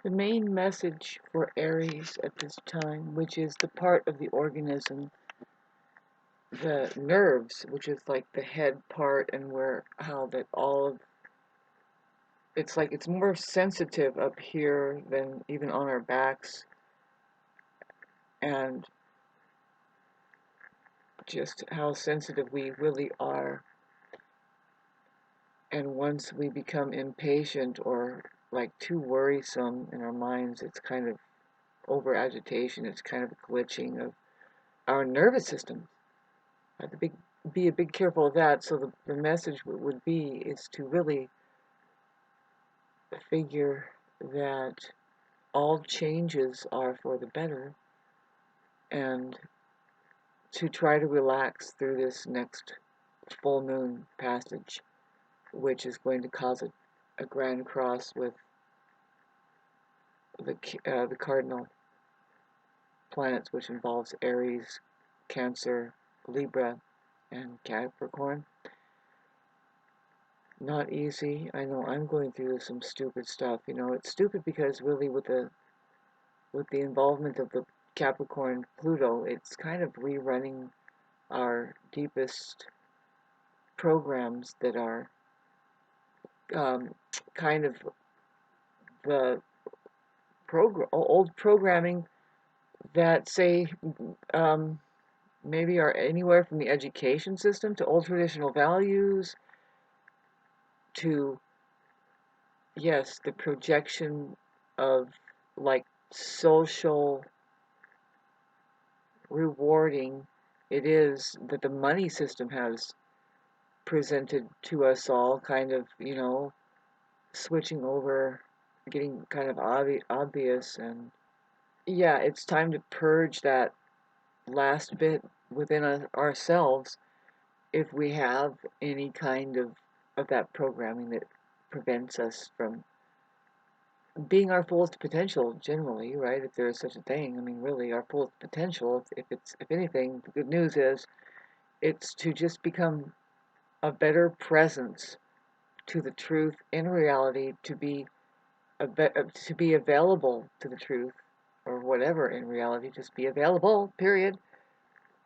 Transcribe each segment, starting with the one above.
The main message for Aries at this time, which is the part of the organism, the nerves, which is like the head part, and where how that all of it's like it's more sensitive up here than even on our backs, and just how sensitive we really are. And once we become impatient or like too worrisome in our minds, it's kind of over agitation, it's kind of a glitching of our nervous system. Have to be a big careful of that. So the message would be is to really figure that all changes are for the better, and to try to relax through this next full moon passage, which is going to cause a grand cross with the cardinal planets, which involves Aries, Cancer, Libra, and Capricorn. Not easy. I know I'm going through some stupid stuff. You know, it's stupid because really with the involvement of the Capricorn Pluto, it's kind of rerunning our deepest programs that are um, kind of the old programming that say um, maybe are anywhere from the education system to old traditional values to, yes, the projection of like social rewarding it is that the money system has presented to us all, kind of, switching over, getting kind of obvious. And yeah, it's time to purge that last bit within ourselves if we have any kind of that programming that prevents us from being our fullest potential generally, right? If there is such a thing. I mean, really, our fullest potential, if anything, the good news is it's to just become a better presence to the truth in reality, to be available to the truth or whatever in reality, just be available, period.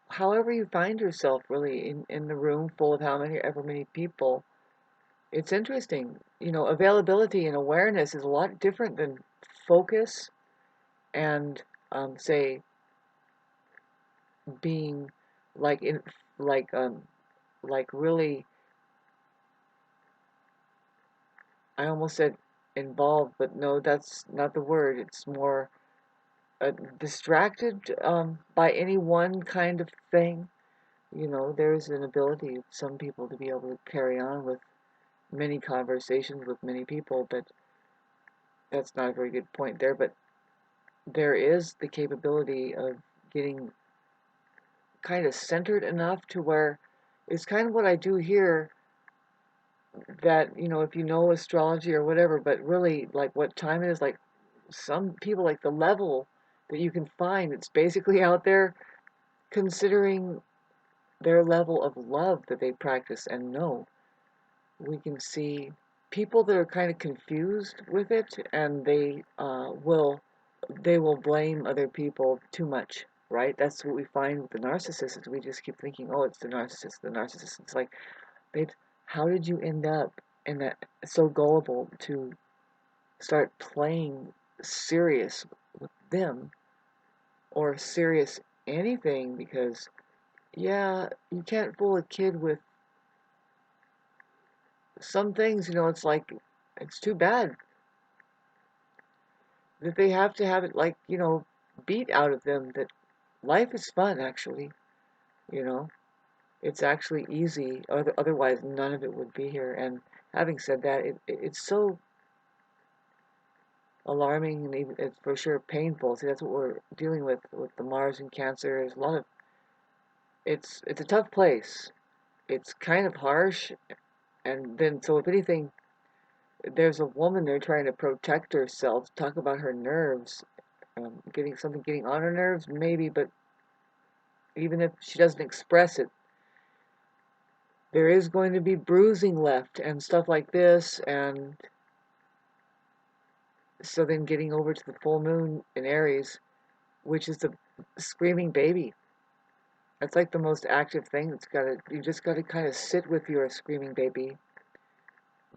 However you find yourself really in the room full of ever many people, it's interesting. Availability and awareness is a lot different than focus and say being like in like really, I almost said involved, but no, that's not the word. It's more distracted by any one kind of thing. There's an ability of some people to be able to carry on with many conversations with many people, but that's not a very good point there. But there is the capability of getting kind of centered enough to where it's kind of what I do here, that, if you know astrology or whatever, but really like what time it is, like some people, like the level that you can find, it's basically out there considering their level of love that they practice and know. We can see people that are kind of confused with it, and they will blame other people too much, right? That's what we find with the narcissists. We just keep thinking, oh, it's the narcissist, the narcissist. It's like, babe, how did you end up in that, so gullible to start playing serious with them, or serious anything? Because yeah, you can't fool a kid with some things. It's like, it's too bad that they have to have it, like, beat out of them that life is fun, actually. you know it's actually easy, otherwise none of it would be here. And having said that, it's so alarming, and even, it's for sure painful. See, that's what we're dealing with the Mars and Cancer. There's a lot of, it's a tough place. It's kind of harsh. And then, so if anything, there's a woman there trying to protect herself, talk about her nerves, getting on her nerves, maybe. But even if she doesn't express it, there is going to be bruising left and stuff like this. And So then getting over to the full moon in Aries, which is the screaming baby. That's like the most active thing. You just gotta kind of sit with your screaming baby.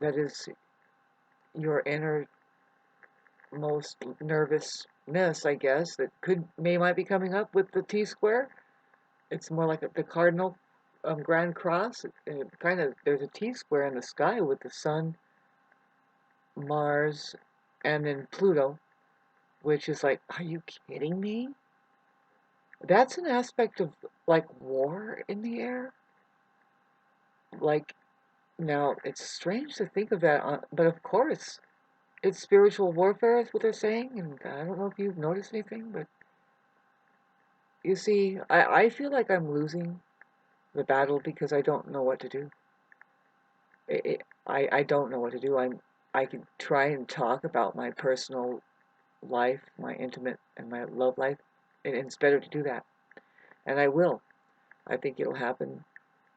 That is your innermost nervousness, I guess, that might be coming up with the T square. It's more like the cardinal grand cross. There's a T square in the sky with the sun, Mars, and then Pluto, which is like, are you kidding me? That's an aspect of like war in the air. Like, now it's strange to think of that, but of course, it's spiritual warfare, is what they're saying. And I don't know if you've noticed anything, but you see, I feel like I'm losing the battle because I don't know what to do. I don't know what to do. I can try and talk about my personal life, my intimate and my love life, and it's better to do that. And I will. I think it'll happen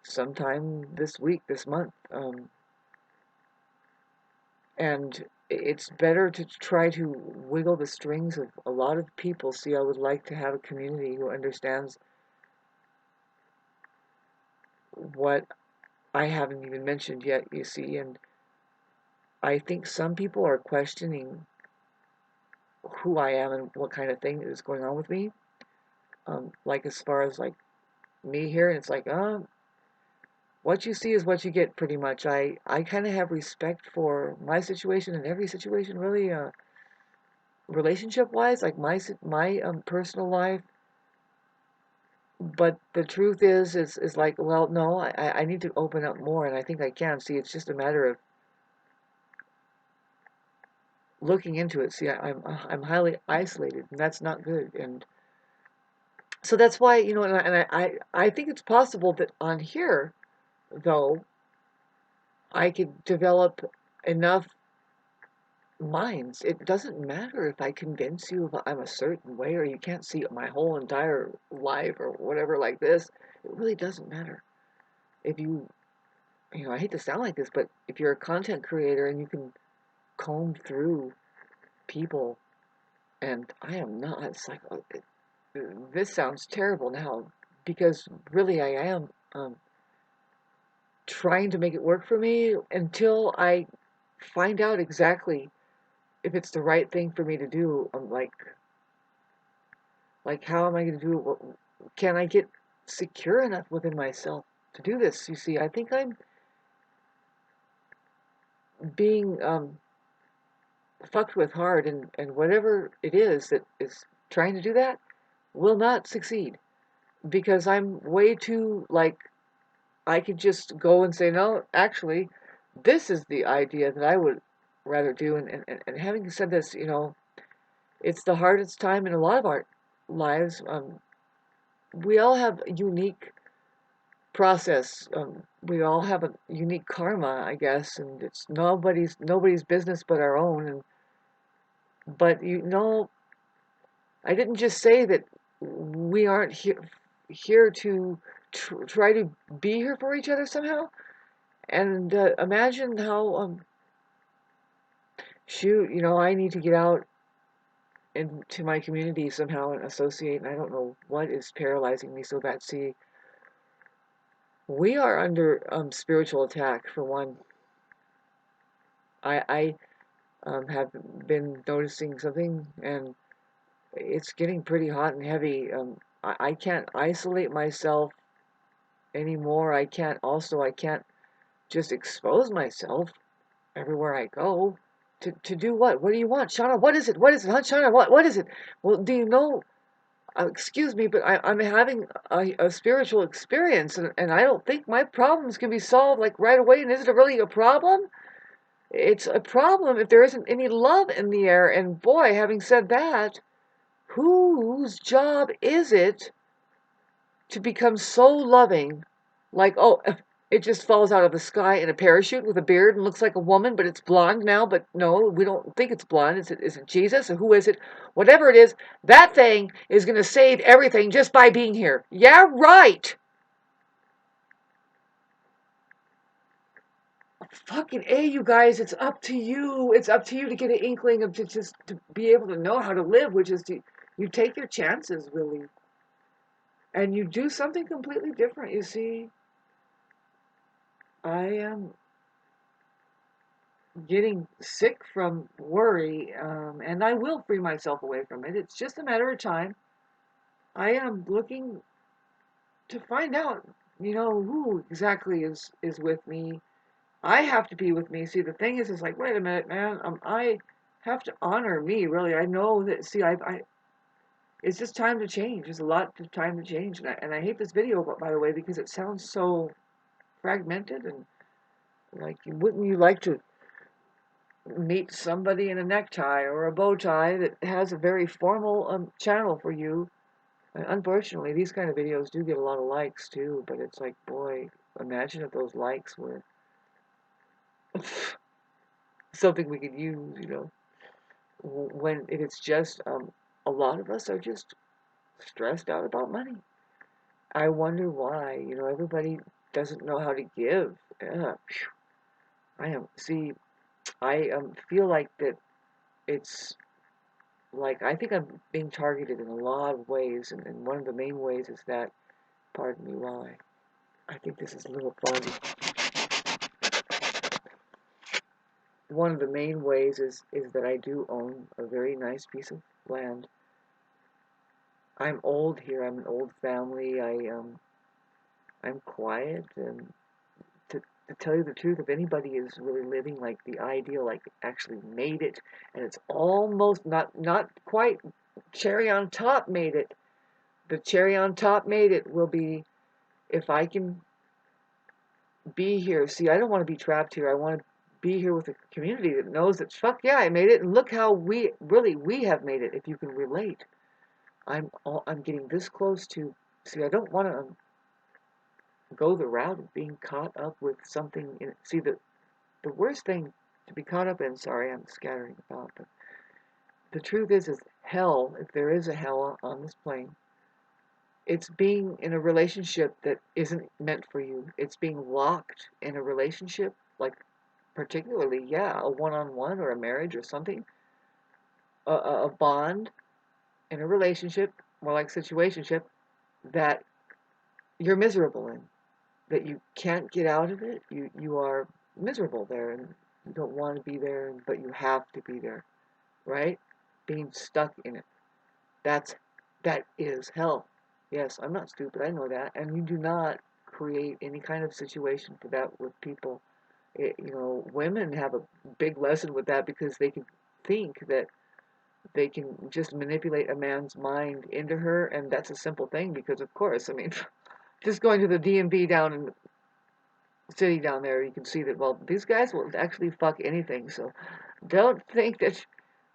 sometime this week, this month. And it's better to try to wiggle the strings of a lot of people. See, I would like to have a community who understands what I haven't even mentioned yet, you see. And I think some people are questioning who I am and what kind of thing is going on with me. Like as far as like me here, and it's like, what you see is what you get, pretty much. I kind of have respect for my situation and every situation, really, relationship wise, like my personal life. But the truth is like, well, no, I need to open up more, and I think I can. See, it's just a matter of looking into it. See, I'm highly isolated, and that's not good. And so that's why, I think it's possible that on here, though, I could develop enough minds. It doesn't matter if I convince you I'm a certain way or you can't see my whole entire life or whatever like this. It really doesn't matter. If I hate to sound like this, but if you're a content creator and you can comb through people, and I am not, it's like, this sounds terrible now, because really I am trying to make it work for me until I find out exactly if it's the right thing for me to do. I'm like, how am I going to do it? Can I get secure enough within myself to do this? You see, I think I'm being fucked with hard, and whatever it is that is trying to do that will not succeed, because I'm way too, like, I could just go and say, no, actually, this is the idea that I would rather do. And having said this, it's the hardest time in a lot of our lives. We all have a unique process. We all have a unique karma, I guess, and it's nobody's business but our own. But I didn't just say that we aren't here to try to be here for each other somehow. And imagine how shoot, I need to get out into my community somehow and associate. And I don't know what is paralyzing me so bad. See, we are under spiritual attack, for one. I have been noticing something, and it's getting pretty hot and heavy. I can't isolate myself anymore. I can't just expose myself everywhere I go. To do what? What do you want, Shauna? What is it? What is it, huh, Shauna? What is it? Well, do you know? Excuse me, but I'm having a spiritual experience, and I don't think my problems can be solved like right away. And is it really a problem? It's a problem if there isn't any love in the air. And boy, having said that, whose job is it to become so loving? Like, oh, it just falls out of the sky in a parachute with a beard and looks like a woman, but it's blonde now. But no, we don't think it's blonde. Is it Jesus, or who is it? Whatever it is, that thing is going to save everything just by being here. Yeah, right. fucking A, you guys, it's up to you. It's up to you to get an inkling of to just to be able to know how to live, which is to you take your chances really, and you do something completely different. You see, I am getting sick from worry, and I will free myself away from it. It's just a matter of time. I am looking to find out, who exactly is with me. I have to be with me. See, the thing is like, wait a minute, man. I have to honor me, really. I know that. See, it's just time to change. There's a lot of time to change, and I hate this video, but by the way, because it sounds so fragmented and like, wouldn't you like to meet somebody in a necktie or a bow tie that has a very formal channel for you? And unfortunately, these kind of videos do get a lot of likes too, but it's like, boy, imagine if those likes were something we could use, when it's just a lot of us are just stressed out about money. I wonder why. Everybody doesn't know how to give. I am see. I feel like that it's like I think I'm being targeted in a lot of ways, and one of the main ways is that. Pardon me while I think this is a little foggy. One of the main ways is that I do own a very nice piece of land. I'm old here. I'm an old family. I'm quiet, and to tell you the truth, if anybody is really living like the ideal, like actually made it, and it's almost not quite cherry on top made it. The cherry on top made it will be if I can be here. See, I don't want to be trapped here. I want to be here with a community that knows that fuck yeah, I made it, and look how we have made it. If you can relate, I'm getting this close to. See, I don't want to go the route of being caught up with something. See, the worst thing to be caught up in. Sorry, I'm scattering about, but the truth is hell. If there is a hell on this plane, it's being in a relationship that isn't meant for you. It's being locked in a relationship, like particularly, yeah, a one-on-one or a marriage or something, a bond in a relationship, more like situationship, that you're miserable in, that you can't get out of it. You are miserable there, and you don't want to be there, but you have to be there, right? Being stuck in it. That is hell. Yes, I'm not stupid. I know that, and you do not create any kind of situation for that with people. Women have a big lesson with that because they can think that they can just manipulate a man's mind into her, and that's a simple thing because, of course, I mean, just going to the DMV down in the city down there, you can see that, well, these guys will actually fuck anything, so don't think that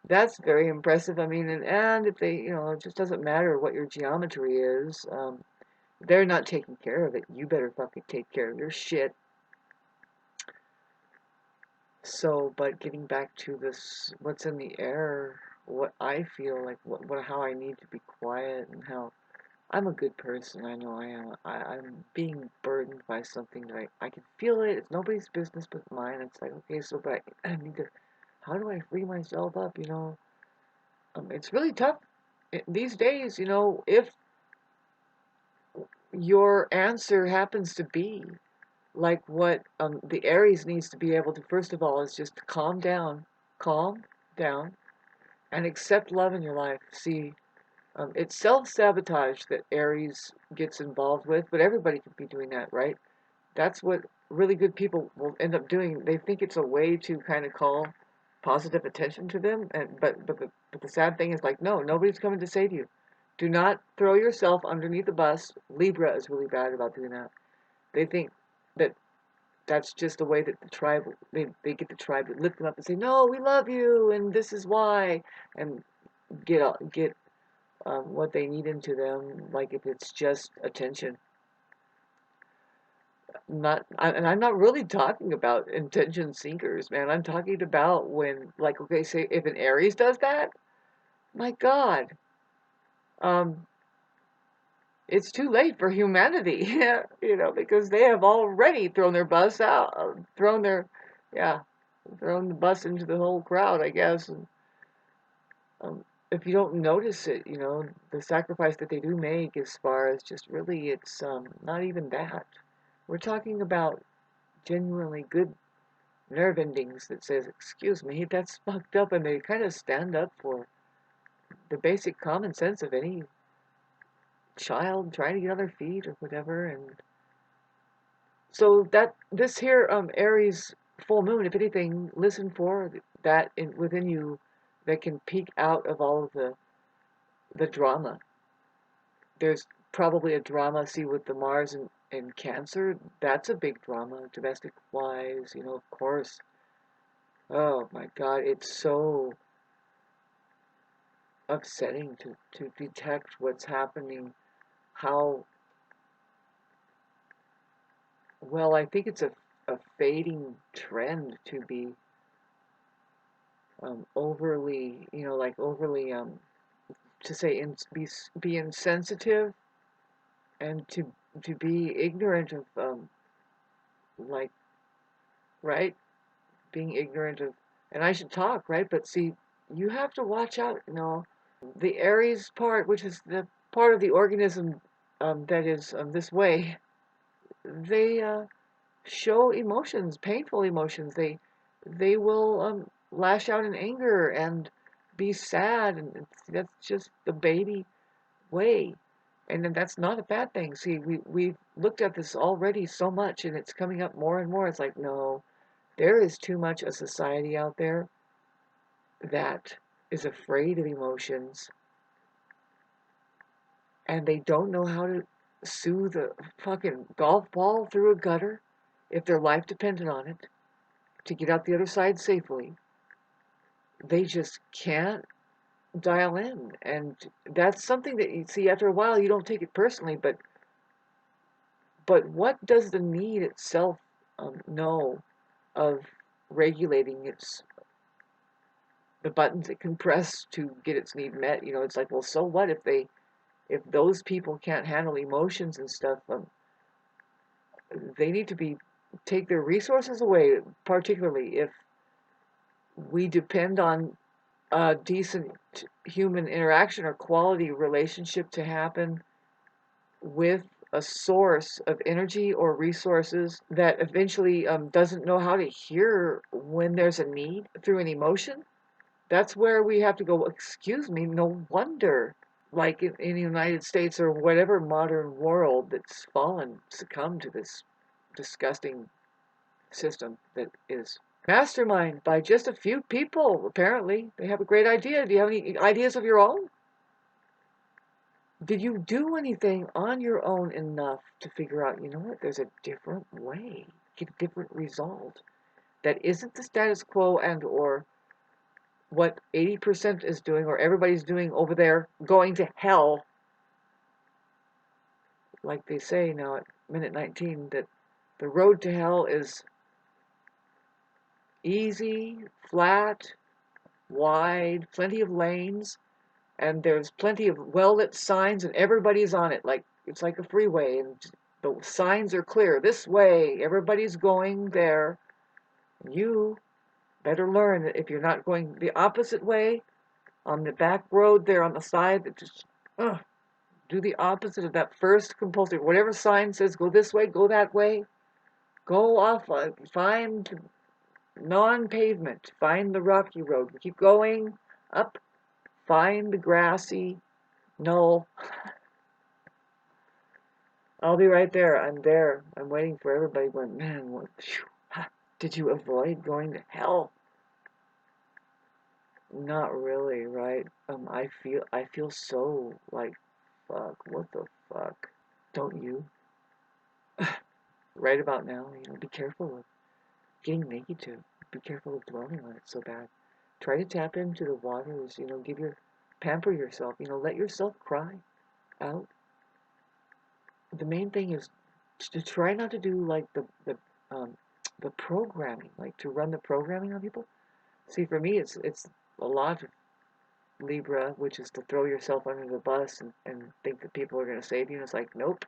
that's very impressive. I mean, and if they, it just doesn't matter what your geometry is. They're not taking care of it. You better fucking take care of your shit. So, but getting back to this, what's in the air, what I feel like, how I need to be quiet, and how I'm a good person. I know I am. I'm being burdened by something that I can feel it. It's nobody's business but mine. It's like, okay, so, but I need to, how do I free myself up, It's really tough these days, if your answer happens to be like what the Aries needs to be able to, first of all, is just calm down, and accept love in your life. See, it's self-sabotage that Aries gets involved with, but everybody can be doing that, right? That's what really good people will end up doing. They think it's a way to kind of call positive attention to them, and but the sad thing is, like, no, nobody's coming to save you. Do not throw yourself underneath the bus. Libra is really bad about doing that. They think that that's just the way that the tribe, they get the tribe to lift them up and say, no, we love you, and this is why, and get what they need into them, like if it's just attention. And I'm not really talking about intention seekers, man. I'm talking about when, like, okay, say if an Aries does that, my God, um, it's too late for humanity, because they have already thrown their bus out, thrown their Yeah, throwing the bus into the whole crowd, I guess. And, um, if you don't notice it, the sacrifice that they do make as far as just really, it's not even that. We're talking about genuinely good nerve endings that says, excuse me, that's fucked up, and they kind of stand up for the basic common sense of any child trying to get on their feet or whatever. And so that this here Aries full moon, if anything, listen for that within you that can peek out of all of the drama. There's probably a drama, see, with the Mars and Cancer. That's a big drama, domestic wise, of course. Oh my God, it's so upsetting to detect what's happening. How, well, I think it's a fading trend to be overly, like overly, to say, be insensitive and to be ignorant of, like, right? Being ignorant of, and I should talk, right? But see, you have to watch out, the Aries part, which is the part of the organism that is this way, they show emotions, painful emotions. They will lash out in anger and be sad, and that's just the baby way. And then that's not a bad thing. See, we've looked at this already so much, and it's coming up more and more. It's like, no, there is too much a society out there that is afraid of emotions, and they don't know how to soothe a fucking golf ball through a gutter if their life depended on it to get out the other side safely. They just can't dial in. And that's something that you see after a while, you don't take it personally, but what does the need itself know of regulating the buttons it can press to get its need met? It's like, well, so what if those people can't handle emotions and stuff? They need to be take their resources away, particularly if we depend on a decent human interaction or quality relationship to happen with a source of energy or resources that eventually doesn't know how to hear when there's a need through an emotion. That's where we have to go, excuse me, no wonder, like in the United States or whatever modern world that's succumbed to this disgusting system that is mastermind by just a few people, apparently. They have a great idea. Do you have any ideas of your own? Did you do anything on your own enough to figure out, what, there's a different way, get a different result that isn't the status quo and or what 80% is doing or everybody's doing over there going to hell, like they say now at minute 19, that the road to hell is easy, flat, wide, plenty of lanes, and there's plenty of well-lit signs, and everybody's on it. Like it's like a freeway, and the signs are clear. This way, everybody's going there. You better learn that if you're not going the opposite way, on the back road there on the side, that just do the opposite of that first compulsory. Whatever sign says go this way, go that way. Go off, find non-pavement, find the rocky road. Keep going up, find the grassy knoll. I'll be right there. I'm there. I'm waiting for everybody going, man, what, did you avoid going to hell? Not really, right? I feel so like, fuck, what the fuck? Don't you? Right about now, be careful of getting naked too. Be careful of dwelling on it so bad. Try to tap into the waters, pamper yourself, let yourself cry out. The main thing is to try not to do like um, the programming, like to run the programming on people. See, for me, it's a lot of Libra, which is to throw yourself under the bus and think that people are going to save you. And it's like, nope.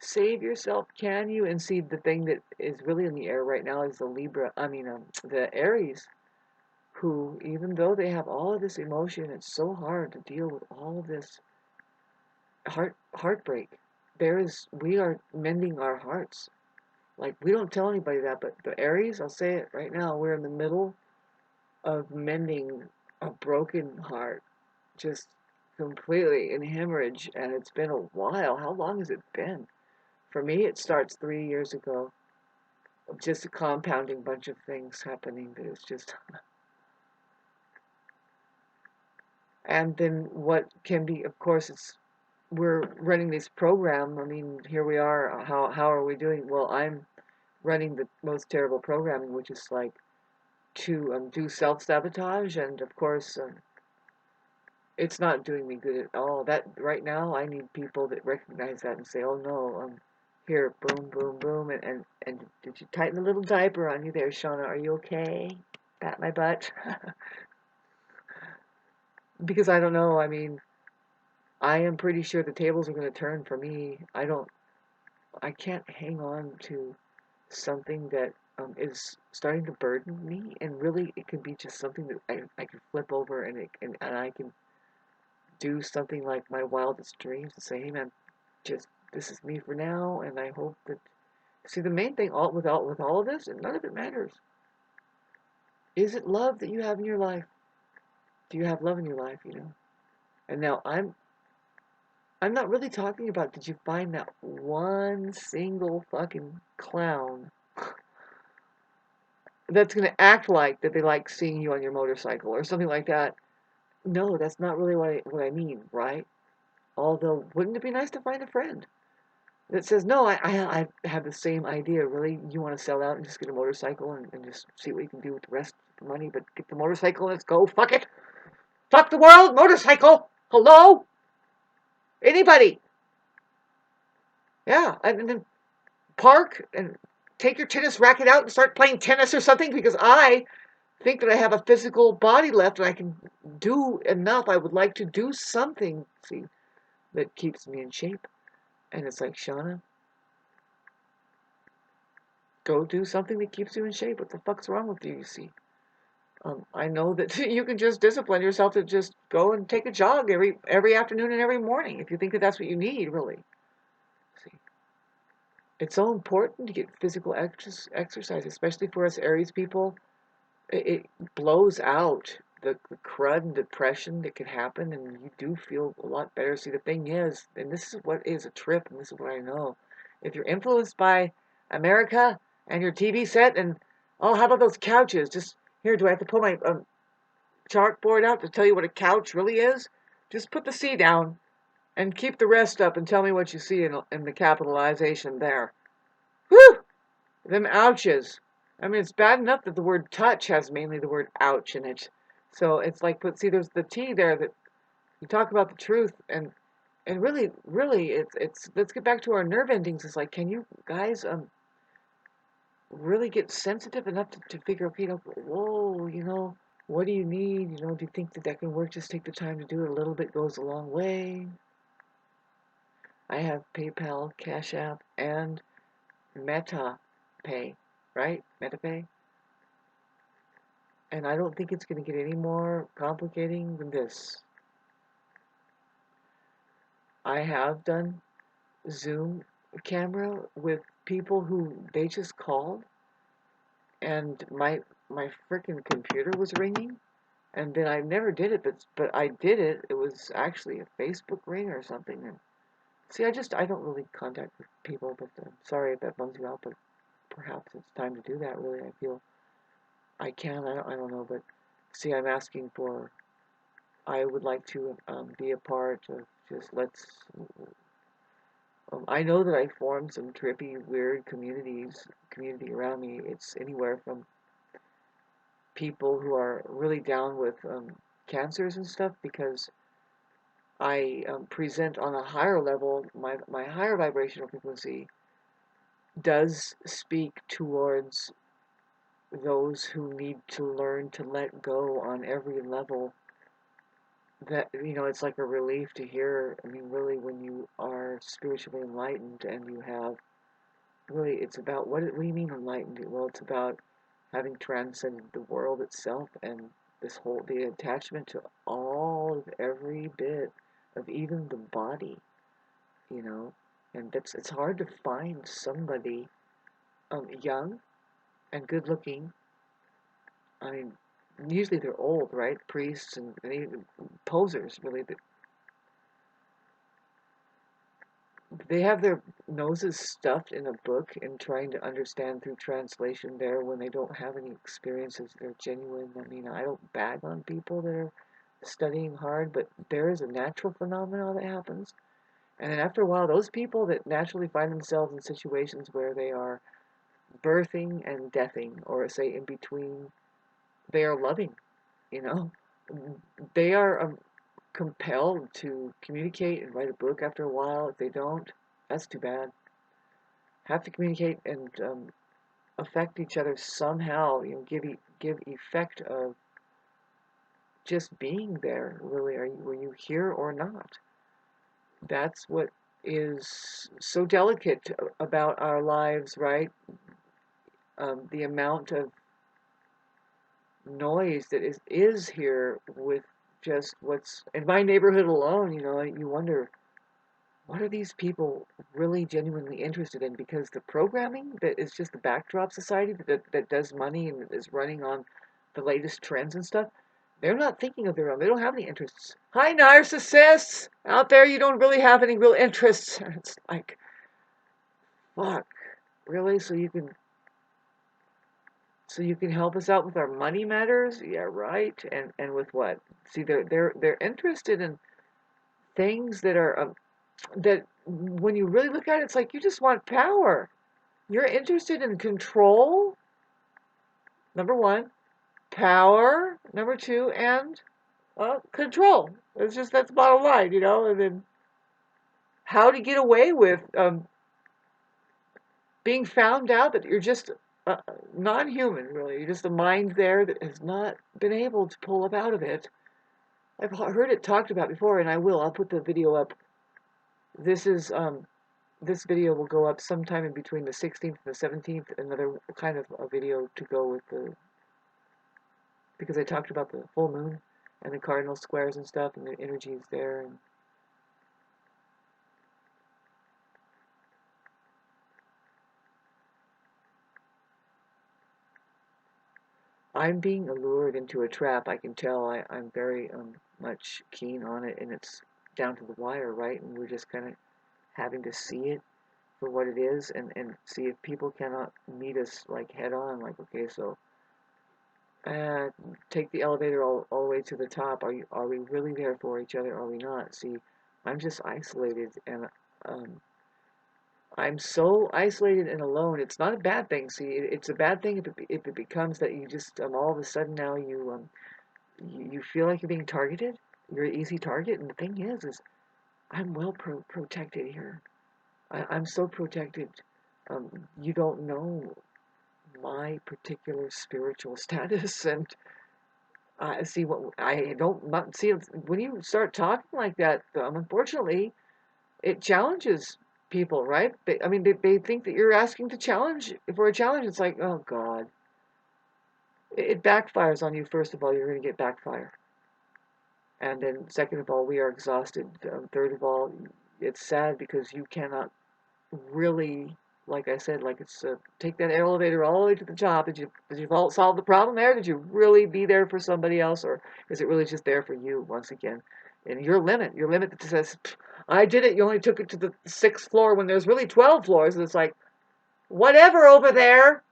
Save yourself, can you? And see, the thing that is really in the air right now is the Aries, who, even though they have all of this emotion, it's so hard to deal with all of this heartbreak. We are mending our hearts. Like, we don't tell anybody that, but the Aries, I'll say it right now, we're in the middle of mending a broken heart, just completely in hemorrhage, and it's been a while. How long has it been? For me, it starts 3 years ago. Just a compounding bunch of things happening that is just. And then what can be, of course, we're running this program. I mean, here we are. How are we doing? Well, I'm running the most terrible programming, which is like to do self-sabotage, and of course, it's not doing me good at all. That right now, I need people that recognize that and say, "Oh no, here, boom, boom, boom," and did you tighten a little diaper on you there, Shauna? Are you okay? Pat my butt. Because I don't know. I mean, I am pretty sure the tables are going to turn for me. I can't hang on to something that is starting to burden me, and really, it can be just something that I can flip over, and I can do something like my wildest dreams and say, hey man, just this is me for now, and I hope that. See, the main thing with all of this, and none of it matters. Is it love that you have in your life? Do you have love in your life? And now I'm not really talking about, did you find that one single fucking clown that's going to act like that they like seeing you on your motorcycle or something like that? No, that's not really what I mean, right? Although, wouldn't it be nice to find a friend that says, no, I have the same idea, really? You want to sell out and just get a motorcycle and just see what you can do with the rest of the money, but get the motorcycle, let's go, fuck it! Fuck the world, motorcycle! Hello? Anybody? Yeah, and then park and take your tennis racket out and start playing tennis or something, because I think that I have a physical body left and I can do enough. I would like to do something, see, that keeps me in shape. And it's like, Shauna, go do something that keeps you in shape. What the fuck's wrong with you, you see? I know that you can just discipline yourself to just go and take a jog every afternoon and every morning if you think that that's what you need, really. See, it's so important to get physical exercise, especially for us Aries people. It blows out the crud and depression that could happen, and you do feel a lot better. See, the thing is, and this is what is a trip, and this is what I know, if you're influenced by America and your TV set, and oh, how about those couches? Just here, do I have to pull my chalkboard out to tell you what a couch really is? Just put the C down and keep the rest up and tell me what you see in the capitalization there. Whew! Them ouches. I mean, it's bad enough that the word touch has mainly the word ouch in it. So it's like, but see, there's the T there that you talk about the truth, and really, it's. Let's get back to our nerve endings. It's like, can you guys really get sensitive enough to figure, okay, whoa, what do you need? Do you think that that can work? Just take the time to do it. A little bit goes a long way. I have PayPal, Cash App, and Meta Pay, right? MetaPay. And I don't think it's going to get any more complicating than this. I have done Zoom camera with people who they just called, and my freaking computer was ringing, and then I never did it, but I did it. It was actually a Facebook ring or something. And see, I don't really contact with people, but sorry if that bums you out, but perhaps it's time to do that. Really, I feel I can. I don't know, but see, I'm asking for. I would like to be a part of just let's. I know that I formed some trippy, weird community around me. It's anywhere from people who are really down with cancers and stuff, because I present on a higher level. My higher vibrational frequency does speak towards those who need to learn to let go on every level that, it's like a relief to hear. I mean, really, when you are spiritually enlightened and you have really, it's about what do you mean enlightened? Well, it's about having transcended the world itself and the attachment to all of every bit of even the body, you know, and it's hard to find somebody young and good looking. I mean, usually they're old, right? Priests and even posers, really. They have their noses stuffed in a book and trying to understand through translation there when they don't have any experiences. They're genuine. I mean, I don't bag on people that are studying hard, but there is a natural phenomenon that happens. And then after a while, those people that naturally find themselves in situations where they are birthing and deathing, or say in between, they are loving, you know. They are compelled to communicate and write a book after a while. If they don't, that's too bad. Have to communicate and affect each other somehow. Give effect of just being there. Really, were you here or not? That's what is so delicate about our lives, right? The amount of noise that is here with just what's in my neighborhood alone. You wonder, what are these people really genuinely interested in? Because the programming that is just the backdrop society that does money and is running on the latest trends and stuff, they're not thinking of their own. They don't have any interests. Hi, narcissists! Out there, you don't really have any real interests. It's like, fuck. Really? So you can help us out with our money matters? Yeah, right. And with what? See, they're interested in things that are that when you really look at it, it's like you just want power. You're interested in control, number one, power, number two, and control. That's the bottom line. And then how to get away with being found out that you're just non-human, really. You're just a mind there that has not been able to pull up out of it. I've heard it talked about before, and I will. I'll put the video up. This is this video will go up sometime in between the 16th and the 17th. Another kind of a video to go with because I talked about the full moon and the cardinal squares and stuff, and the energies there. And I'm being allured into a trap. I can tell. I'm very much keen on it, and it's down to the wire, right? And we're just kind of having to see it for what it is, and see if people cannot meet us like head on. Like, okay, so uh, take the elevator all the way to the top. Are we really there for each other? Are we not? See, I'm just isolated, and um, I'm so isolated and alone. It's not a bad thing. See, it's a bad thing if it becomes that you just all of a sudden now you feel like you're being targeted. You're an easy target, and the thing is I'm well protected here. I'm so protected. You don't know my particular spiritual status, and I see what I don't see when you start talking like that. Unfortunately, it challenges people, right? They think that you're asking to challenge for a challenge. It's like, oh God, it backfires on you. First of all, you're going to get backfire, and then second of all, we are exhausted. Third of all, it's sad because you cannot really, like I said, like it's take that elevator all the way to the top. Did you solve the problem there? Did you really be there for somebody else, or is it really just there for you once again? And your limit that says, I did it. You only took it to the sixth floor when there's really 12 floors, and it's like, whatever over there.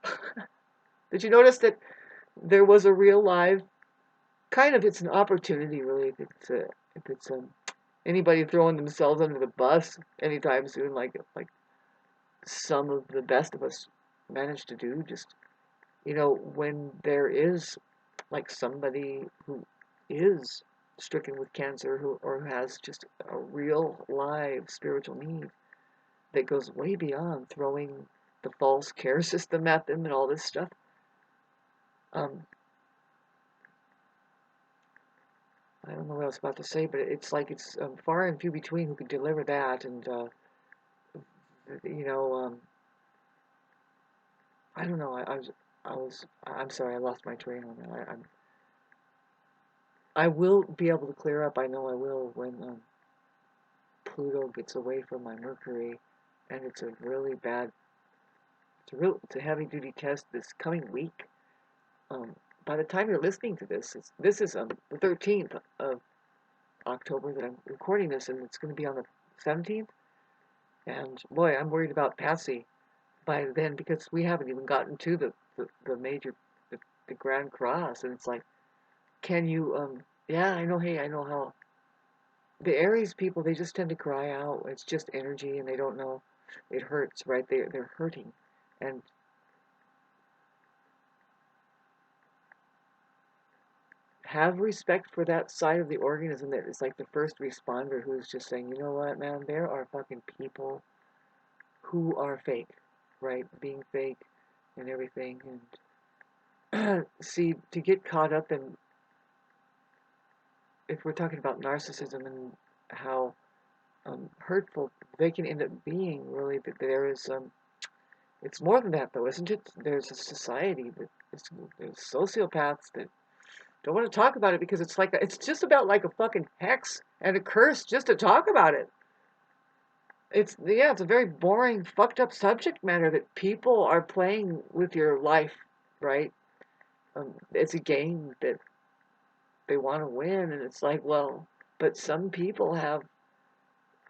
Did you notice that there was a real live kind of? It's an opportunity, really. If it's anybody throwing themselves under the bus anytime soon, like some of the best of us manage to do. Just, when there is like somebody who is stricken with cancer or has just a real live spiritual need that goes way beyond throwing the false care system at them and all this stuff. Um, I don't know what I was about to say, but it's like it's far and few between who can deliver that. And you know, I don't know. I'm sorry, I lost my train on that. I will be able to clear up. I know I will when Pluto gets away from my Mercury, and it's a heavy duty test this coming week. Um, by the time you're listening to this is the 13th of October that I'm recording this, and it's going to be on the 17th. And boy, I'm worried about Patsy by then because we haven't even gotten to the major the Grand Cross, and it's like, can you yeah, I know. Hey, I know how the Aries people, they just tend to cry out. It's just energy, and they don't know it hurts, right? They're hurting, and have respect for that side of the organism that is like the first responder who's just saying, you know what, man, there are fucking people who are fake, right? Being fake and everything. And see, to get caught up in, if we're talking about narcissism and how hurtful they can end up being, really, that there is, it's more than that, though, isn't it? There's a society that there's sociopaths that don't want to talk about it because it's like it's just about like a fucking hex and a curse just to talk about it. It's yeah, it's a very boring, fucked up subject matter that people are playing with your life, right? It's a game that they want to win, and it's like, well, but some people have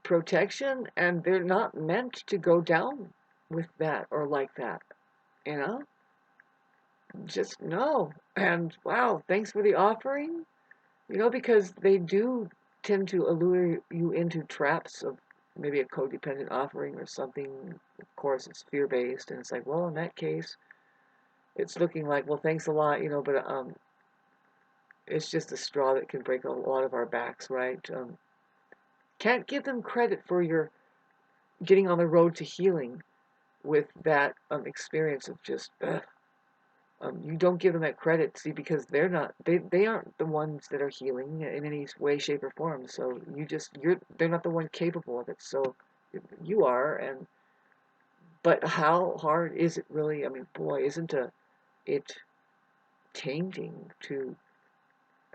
protection, and they're not meant to go down with that or like that, you know? Just no. And wow, thanks for the offering, because they do tend to allure you into traps of maybe a codependent offering or something. Of course, it's fear-based, and it's like, well, in that case, it's looking like, well, thanks a lot, but it's just a straw that can break a lot of our backs, right? Can't give them credit for your getting on the road to healing with that experience of just, you don't give them that credit, see, because they aren't the ones that are healing in any way, shape, or form. So they're not the one capable of it. So you are, but how hard is it really? I mean, boy, isn't it tainting to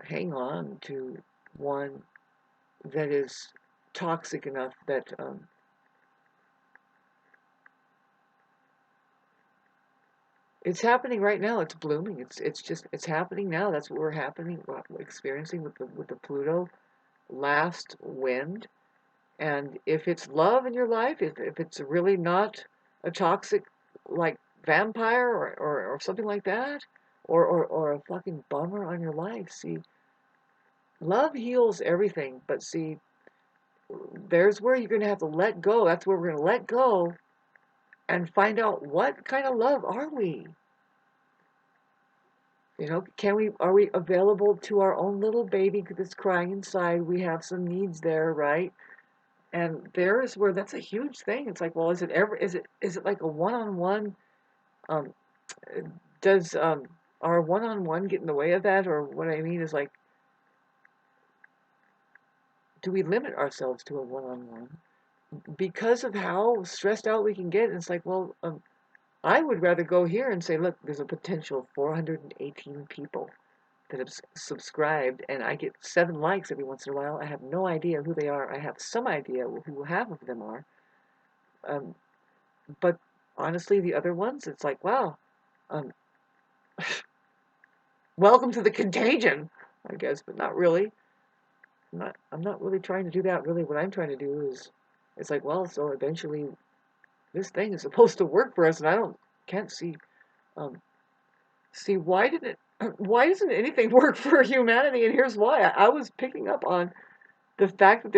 hang on to one that is toxic enough that it's happening right now. It's blooming. It's happening now. That's what we're experiencing with the Pluto last wind. And if it's love in your life, if it's really not a toxic like vampire or something like that, or a fucking bummer on your life, see, love heals everything. But see, there's where you're gonna have to let go. That's where we're gonna let go and find out what kind of love are we. Are we available to our own little baby that's crying inside? We have some needs there, right? And there is where that's a huge thing. It's like, well, is it like a one-on-one? Um, does our one-on-one get in the way of that? Or what I mean is like, do we limit ourselves to a one-on-one because of how stressed out we can get? And it's like, well, I would rather go here and say, look, there's a potential 418 people that have subscribed, and I get 7 likes every once in a while. I have no idea who they are. I have some idea who half of them are. Um, but honestly, the other ones, it's like, wow, um, welcome to the contagion, I guess, but not really. I'm not really trying to do that. Really, what I'm trying to do is, it's like, well, so eventually, this thing is supposed to work for us, and can't um, see why doesn't anything work for humanity? And here's why. I was picking up on the fact that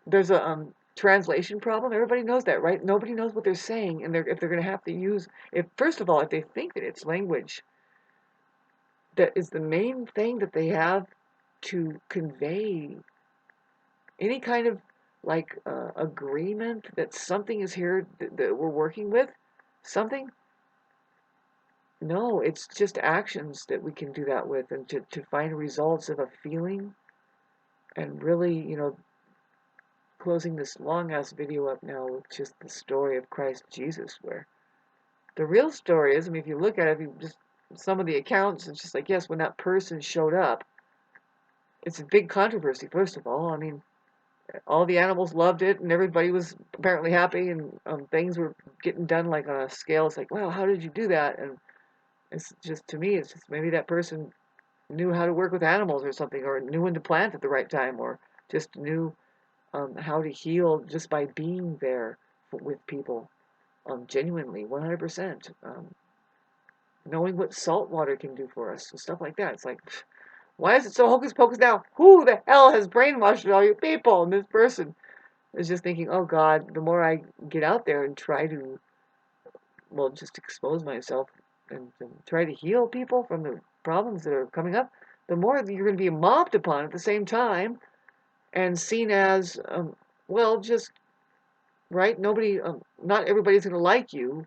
there's a translation problem. Everybody knows that, right? Nobody knows what they're saying, and if they're going to have to use, if first of all, if they think that it's language that is the main thing that they have to convey any kind of like agreement that something is here that we're working with, something. No, it's just actions that we can do that with, and to find results of a feeling. And really, closing this long ass video up now with just the story of Christ Jesus, where the real story is, I mean, if you look at it, if you just some of the accounts, it's just like, yes, when that person showed up, it's a big controversy, first of all. I mean, all the animals loved it, and everybody was apparently happy, and things were getting done like on a scale. It's like, wow, how did you do that? And it's just, to me, it's just maybe that person knew how to work with animals or something, or knew when to plant at the right time, or just knew how to heal just by being there with people, genuinely, 100%. Knowing what salt water can do for us and stuff like that. It's like, why is it so hocus pocus now? Who the hell has brainwashed all you people? And this person is just thinking, oh God, the more I get out there and try to, well, just expose myself and try to heal people from the problems that are coming up, the more that you're going to be mobbed upon at the same time and seen as, well, just, right? Nobody, not everybody's going to like you,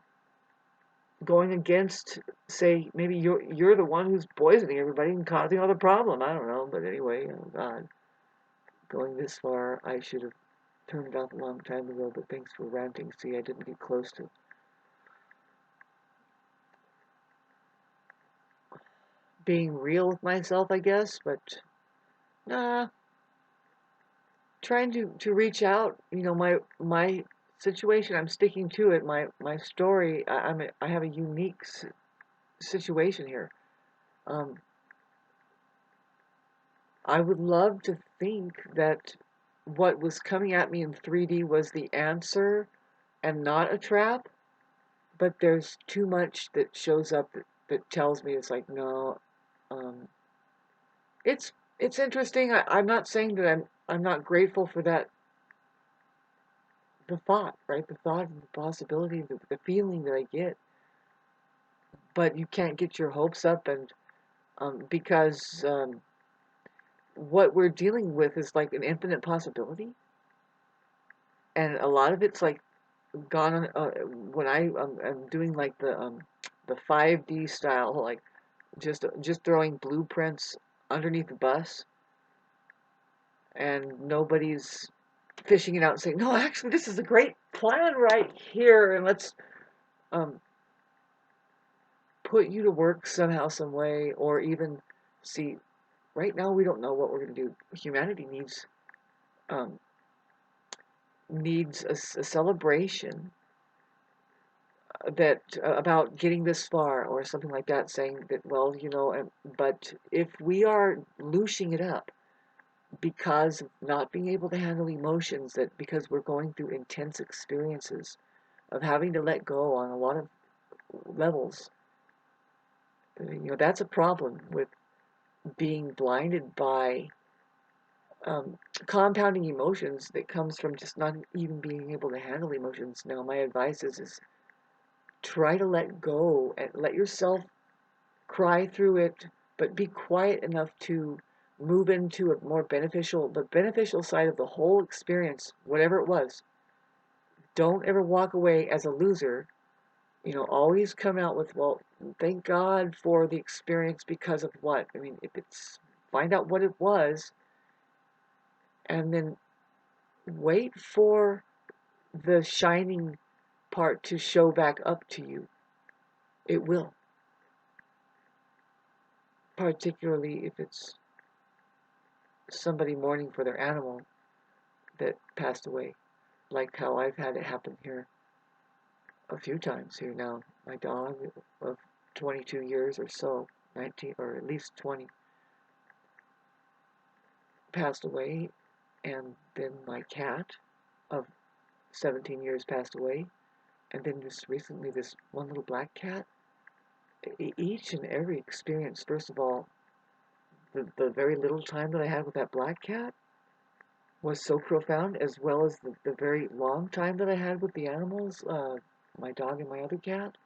going against, say, maybe you're the one who's poisoning everybody and causing all the problem. I don't know, but anyway, oh God, going this far, I should have turned it off a long time ago. But thanks for ranting. See, I didn't get close to being real with myself, I guess. But nah, trying to reach out. My situation. I'm sticking to it. My story. I have a unique situation here. Um, I would love to think that what was coming at me in 3D was the answer and not a trap, but there's too much that shows up that tells me it's like, no, um, it's it's interesting. I'm not saying that I'm not grateful for that, the thought, right? The thought and the possibility, the feeling that I get, but you can't get your hopes up, and because what we're dealing with is like an infinite possibility, and a lot of it's like gone on, when I'm doing like the 5D style, like just throwing blueprints underneath the bus, and nobody's fishing it out and saying, no, actually, this is a great plan right here, and let's um, put you to work somehow, some way, or even see. Right now, we don't know what we're going to do. Humanity um, needs a celebration that about getting this far or something like that, saying that, well, but if we are looshing it up because of not being able to handle emotions, that because we're going through intense experiences of having to let go on a lot of levels, that's a problem with being blinded by um, compounding emotions that comes from just not even being able to handle emotions. Now, my advice is try to let go and let yourself cry through it, but be quiet enough to move into the beneficial side of the whole experience, whatever it was. Don't ever walk away as a loser. Always come out with, well, thank God for the experience because of what? I mean, if it's, find out what it was, and then wait for the shining part to show back up to you. It will, particularly if it's somebody mourning for their animal that passed away, like how I've had it happen here a few times here now. My dog of 22 years or so, 19 or at least 20, passed away, and then my cat of 17 years passed away, and then just recently this one little black cat. Each and every experience, first of all, the very little time that I had with that black cat was so profound, as well as the very long time that I had with the animals, my dog and my other cat,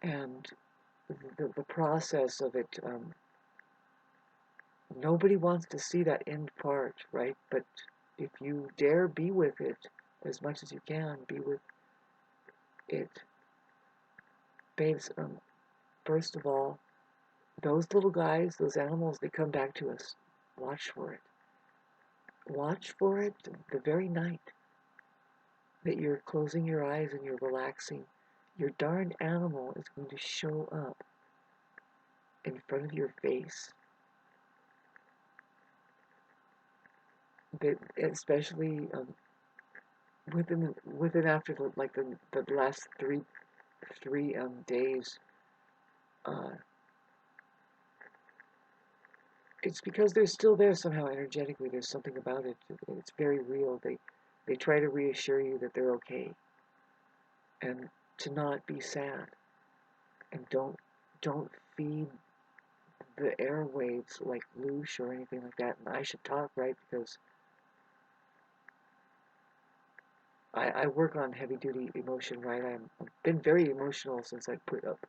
and the process of it. Nobody wants to see that end part, right? But if you dare be with it as much as you can, be with it, babes. First of all, those little guys, those animals, they come back to us. Watch for it. Watch for it the very night that you're closing your eyes and you're relaxing. Your darn animal is going to show up in front of your face. But especially within after the last three days, uh, it's because they're still there somehow energetically. There's something about it. It's very real. They try to reassure you that they're okay and to not be sad and don't feed the airwaves like loosh or anything like that. And I should talk, right? Because I work on heavy duty emotion, right? I've been very emotional since I put up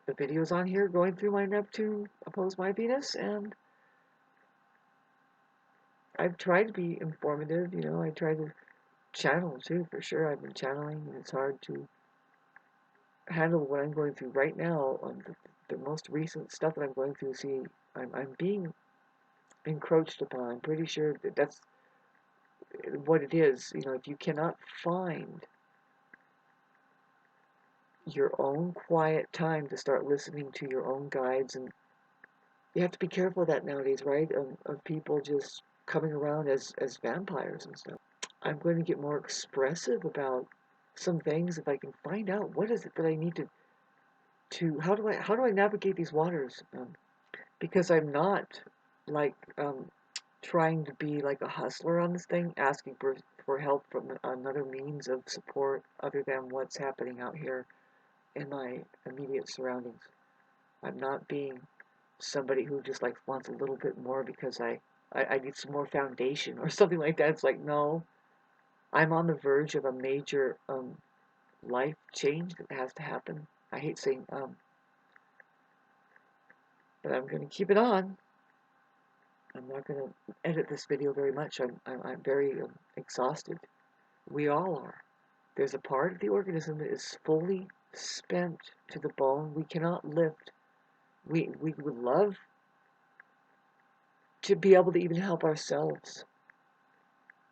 the videos on here going through my Neptune opposed my Venus, and I've tried to be informative, you know, I try to channel too, for sure. I've been channeling, and it's hard to handle what I'm going through right now. The most recent stuff that I'm going through, see, I'm being encroached upon. I'm pretty sure that that's what it is. You know, if you cannot find your own quiet time to start listening to your own guides, and you have to be careful of that nowadays, right? Of people just coming around as vampires and stuff. I'm going to get more expressive about some things if I can find out what is it that I need to how do I navigate these waters? Because I'm not like trying to be like a hustler on this thing, asking for help from another means of support other than what's happening out here in my immediate surroundings. I'm not being somebody who just like wants a little bit more because I need some more foundation or something like that. It's like, no, I'm on the verge of a major life change that has to happen. I hate saying but I'm going to keep it on. I'm not going to edit this video very much. I'm very exhausted. We all are. There's a part of the organism that is fully spent to the bone. We cannot lift. We would love to be able to even help ourselves.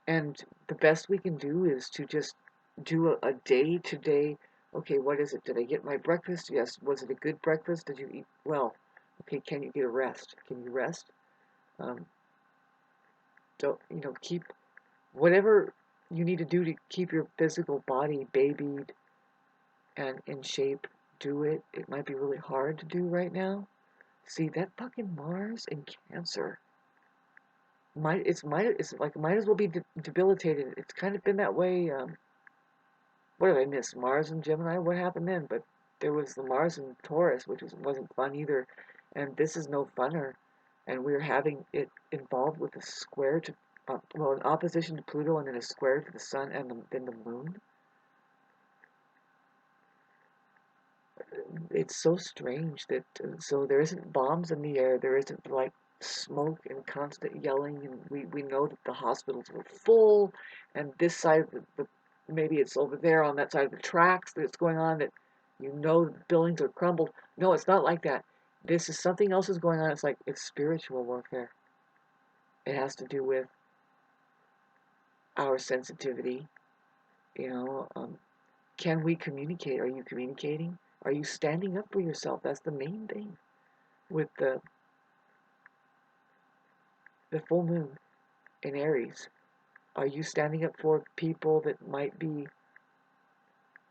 And the best we can do is to just do a day to day. Okay, what is it? Did I get my breakfast? Yes. Was it a good breakfast? Did you eat well? Okay, can you get a rest? Can you rest? Um, don't, you know, keep whatever you need to do to keep your physical body babied and in shape. Do it. It might be really hard to do right now. See, that fucking Mars and Cancer it's like might as well be debilitated. It's kind of been that way. What did I miss? Mars and Gemini. What happened then? But there was the Mars and Taurus, which wasn't fun either, and this is no funner. And we're having it involved with a square to well, an opposition to Pluto, and then a square to the Sun, and then the Moon. It's so strange that so there isn't bombs in the air. There isn't like smoke and constant yelling, and we know that the hospitals were full, and this side of the maybe it's over there on that side of the tracks that it's going on that you know the buildings are crumbled. No, it's not like that. This is something else is going on. It's like it's spiritual warfare. It has to do with our sensitivity. You know, can we communicate? Are you communicating? Are you standing up for yourself? That's the main thing with the full moon in Aries. Are you standing up for people that might be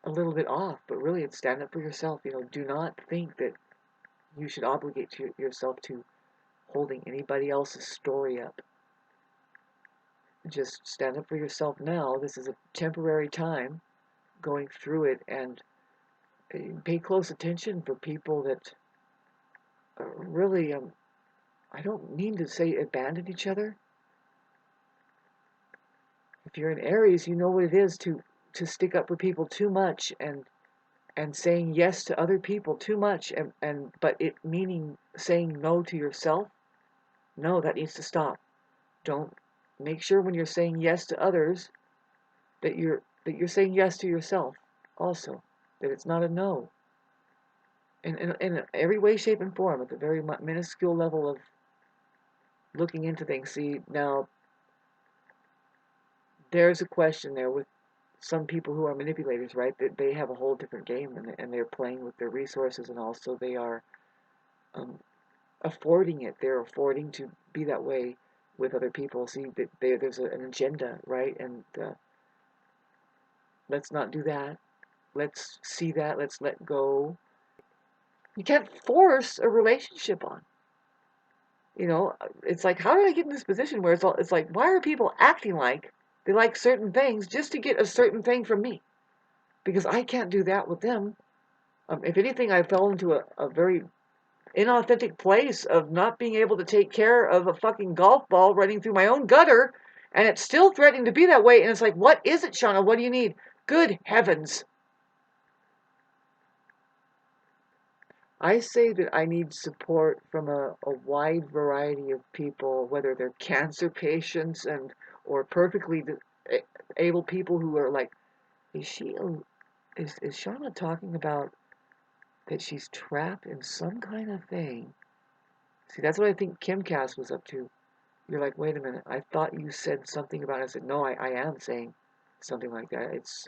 a little bit off, but really it's stand up for yourself. You know, do not think that you should obligate yourself to holding anybody else's story up. Just stand up for yourself now. This is a temporary time going through it, and pay close attention for people that really, I don't mean to say abandon each other. If you're in Aries, you know what it is to stick up for people too much and saying yes to other people too much and but it meaning saying no to yourself. No, that needs to stop. Don't make sure when you're saying yes to others that you're saying yes to yourself also. That it's not a no. In every way, shape, and form, at the very minuscule level of looking into things. See, now there's a question there with some people who are manipulators, right? That they have a whole different game, and they're playing with their resources, and also they are um, affording it. They're affording to be that way with other people. See, that there's an agenda, right? And let's not do that. Let's see that. Let's let go. You can't force a relationship on. You know, it's like, how did I get in this position where it's like, why are people acting like they like certain things just to get a certain thing from me? Because I can't do that with them. If anything, I fell into a very inauthentic place of not being able to take care of a fucking golf ball running through my own gutter, and it's still threatening to be that way. And it's like, what is it, Shauna? What do you need? Good heavens. I say that I need support from a wide variety of people, whether they're cancer patients and or perfectly able people who are like, is she is Shauna talking about that she's trapped in some kind of thing? See, that's what I think Kim Cass was up to. You're like, wait a minute, I thought you said something about it. I said, no, I am saying something like that. It's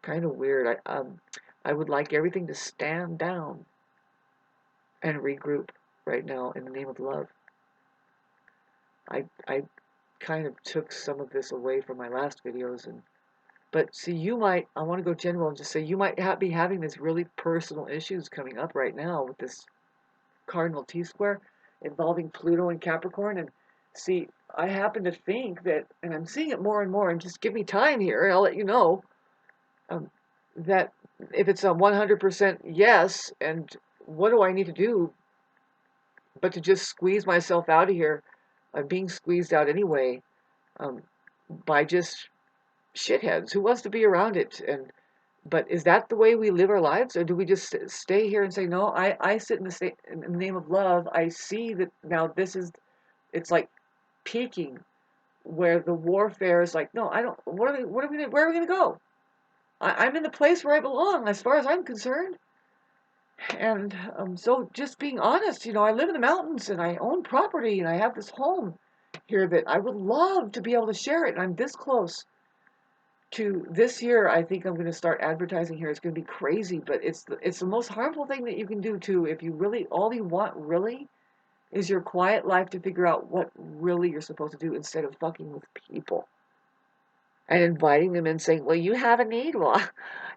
kind of weird. I would like everything to stand down and regroup right now in the name of love. I kind of took some of this away from my last videos, but see, I want to go general and just say you might be having this really personal issues coming up right now with this cardinal T-square involving Pluto and Capricorn. And see, I happen to think that, and I'm seeing it more and more, and just give me time here and I'll let you know, um, that if it's a 100% yes, and what do I need to do but to just squeeze myself out of here? I'm being squeezed out anyway, um, by just shitheads. Who wants to be around it? And but is that the way we live our lives, or do we just stay here and say, no, I sit in the name of love. I see that now this is, it's like peaking where the warfare is like, no, I don't, what are we, where are we going to go? I'm in the place where I belong as far as I'm concerned. And so just being honest, you know, I live in the mountains and I own property and I have this home here that I would love to be able to share it. And I'm this close to this year. I think I'm going to start advertising here. It's going to be crazy, but it's the most harmful thing that you can do too. If you really, all you want really is your quiet life to figure out what really you're supposed to do instead of fucking with people and inviting them in saying, well, you have a need. Well,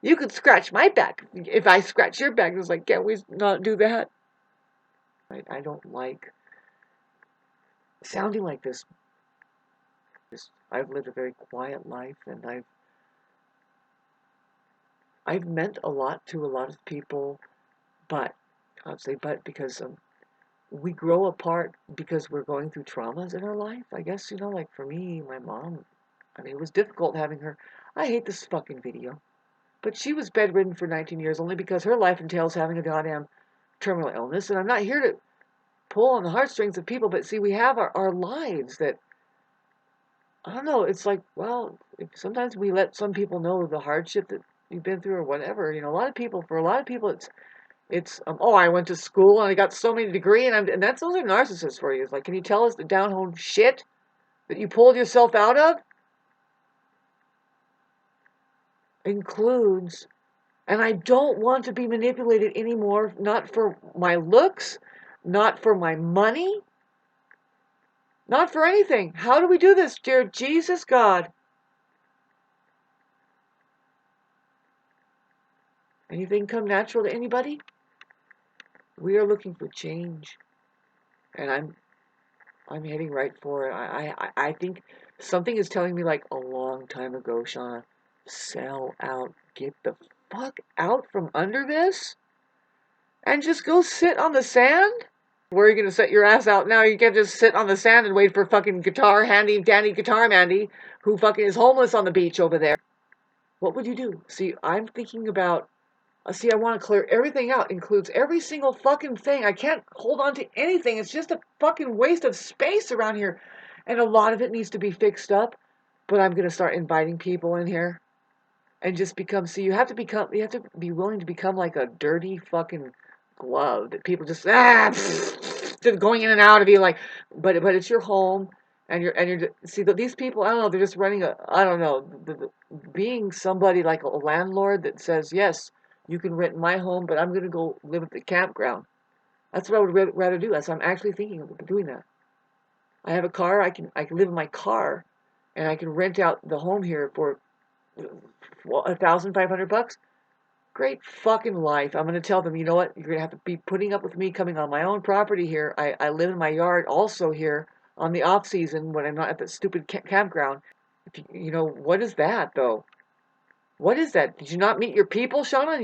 you could scratch my back. If I scratch your back, it's like, can't we not do that? I don't like sounding like this. I've lived a very quiet life, and I've meant a lot to a lot of people, but I'll say but because we grow apart because we're going through traumas in our life. I guess, you know, like for me, my mom, I mean, it was difficult having her. I hate this fucking video. But she was bedridden for 19 years only because her life entails having a goddamn terminal illness. And I'm not here to pull on the heartstrings of people, but see, we have our lives that, I don't know, it's like, well, if sometimes we let some people know the hardship that you've been through or whatever. You know, for a lot of people, oh, I went to school and I got so many degree, and that's, those are narcissists for you. It's like, can you tell us the down home shit that you pulled yourself out of? Includes, and I don't want to be manipulated anymore, not for my looks, not for my money, not for anything. How do we do this, dear Jesus God? Anything come natural to anybody? We are looking for change, and I'm heading right for it. I think something is telling me like a long time ago, Shauna, sell out, get the fuck out from under this, and just go sit on the sand. Where are you gonna set your ass out now? You can't just sit on the sand and wait for fucking Danny Guitar Mandy, who fucking is homeless on the beach over there. What would you do? See, I'm thinking about. See, I want to clear everything out. Includes every single fucking thing. I can't hold on to anything. It's just a fucking waste of space around here, and a lot of it needs to be fixed up. But I'm gonna start inviting people in here, and just become. See, you have to become. You have to be willing to become like a dirty fucking glove that people just just going in and out of you like. But it's your home. And see that these people, I don't know, they're just running a, I don't know, being somebody like a landlord that says, yes, you can rent my home, but I'm going to go live at the campground. That's what I would rather do. That's what I'm actually thinking of doing that. I have a car. I can live in my car, and I can rent out the home here for $1,500. Great fucking life. I'm gonna tell them, you know what? You're gonna have to be putting up with me coming on my own property here. I live in my yard also here on the off season when I'm not at that stupid campground. If you know what is that though? What is that? Did you not meet your people, Shauna?